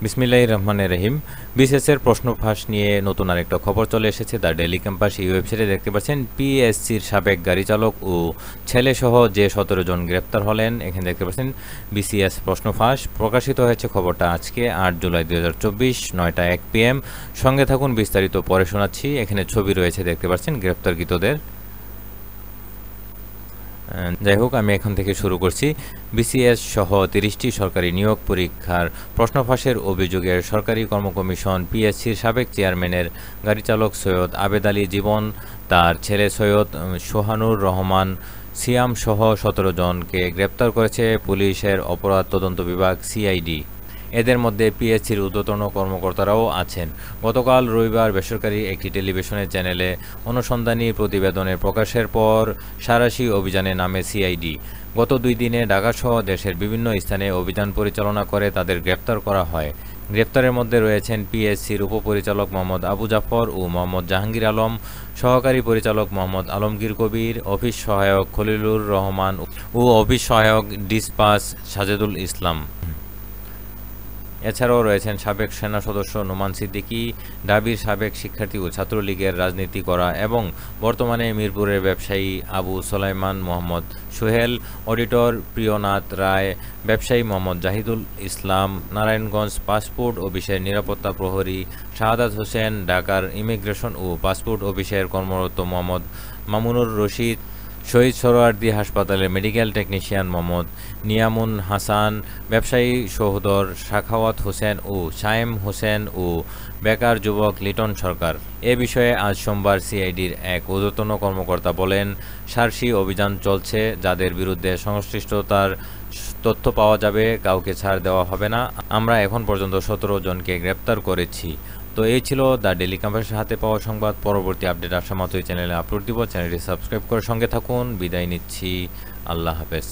বিসমিল্লাহির রহমানির রহিম। বিসিএসের প্রশ্ন ফাঁস নিয়ে নতুন আরেকটা খবর চলে এসেছে। দ্য ডেইলি ক্যাম্পাস এই ওয়েবসাইটে দেখতে পাচ্ছেন পিএসসির সাবেক গাড়ি চালক ও ছেলেসহ যে 17 জন গ্রেপ্তার হলেন। এখানে দেখতে পাচ্ছেন বিসিএস প্রশ্ন ফাঁস প্রকাশিত হয়েছে খবরটা আজকে 8 জুলাই 2024 9টা 1 PM। সঙ্গে থাকুন, বিস্তারিত পরে শোনাচ্ছি। এখানে ছবি রয়েছে, দেখতে পাচ্ছেন গ্রেপ্তারকৃতদের। যাই হোক, আমি এখন থেকে শুরু করছি। বিসিএস সহ 30টি সরকারি নিয়োগ পরীক্ষার প্রশ্ন ফাঁসের অভিযোগে সরকারি কর্মকমিশন পিএসসির সাবেক চেয়ারম্যানের গাড়ি চালক সৈয়দ আবেদ আলী জীবন, তার ছেলে সৈয়দ সোহানুর রহমান সিয়াম সহ 17 জনকে গ্রেপ্তার করেছে পুলিশের অপরাধ তদন্ত বিভাগ সিআইডি। এদের মধ্যে পিএসসির ঊর্ধ্বতন কর্মকর্তারাও আছেন। গতকাল রবিবার বেসরকারি একটি টেলিভিশনের চ্যানেলে অনুসন্ধানী প্রতিবেদনের প্রকাশের পর সাঁড়াশি অভিযানে নামে সিআইডি। গত 2 দিনে ঢাকাসহ দেশের বিভিন্ন স্থানে অভিযান পরিচালনা করে তাদের গ্রেপ্তার করা হয়। গ্রেপ্তারের মধ্যে রয়েছেন পিএসসির উপপরিচালক মোহাম্মদ আবু জাফর ও মোহাম্মদ জাহাঙ্গীর আলম, সহকারী পরিচালক মোহাম্মদ আলমগীর কবির, অফিস সহায়ক খলিলুর রহমান ও অফিস সহায়ক ডিসপাস সাজেদুল ইসলাম। এছাড়াও রয়েছেন সাবেক সেনা সদস্য নোমান সিদ্দিকী, ঢাবির সাবেক শিক্ষার্থী ও ছাত্রলীগের রাজনীতি করা এবং বর্তমানে মিরপুরের ব্যবসায়ী আবু সোলাইমান মোহাম্মদ সোহেল, অডিটর প্রিয়নাথ রায়, ব্যবসায়ী মোহাম্মদ জাহিদুল ইসলাম, নারায়ণগঞ্জ পাসপোর্ট অফিসের নিরাপত্তা প্রহরী শাহাদাত হোসেন, ঢাকার ইমিগ্রেশন ও পাসপোর্ট অফিসের কর্মরত মোহাম্মদ মামুনুর রশিদ, শহীদ সোহরাওয়ার্দী হাসপাতালের মেডিকেল টেকনিশিয়ান মোহাম্মদ নিয়ামুন হাসান, ব্যবসায়ী সহোদর সাখাওয়াত হোসেন ও শায়েম হোসেন ও বেকার যুবক লিটন সরকার। এ বিষয়ে আজ সোমবার সিআইডির এক ঊর্ধ্বতন কর্মকর্তা বলেন, সার্সি অভিযান চলছে, যাদের বিরুদ্ধে সংশ্লিষ্টতার তথ্য পাওয়া যাবে কাউকে ছাড় দেওয়া হবে না। আমরা এখন পর্যন্ত 17 জনকে গ্রেপ্তার করেছি। তো এই ছিল দ্য ডেইলি ক্যাম্পাসের হাতে পাওয়া সংবাদ। পরবর্তী আপডেট আসার মতোই চ্যানেলে আপলোড দিব। চ্যানেলটি সাবস্ক্রাইব করে সঙ্গে থাকুন। বিদায় নিচ্ছি, আল্লাহ হাফেজ।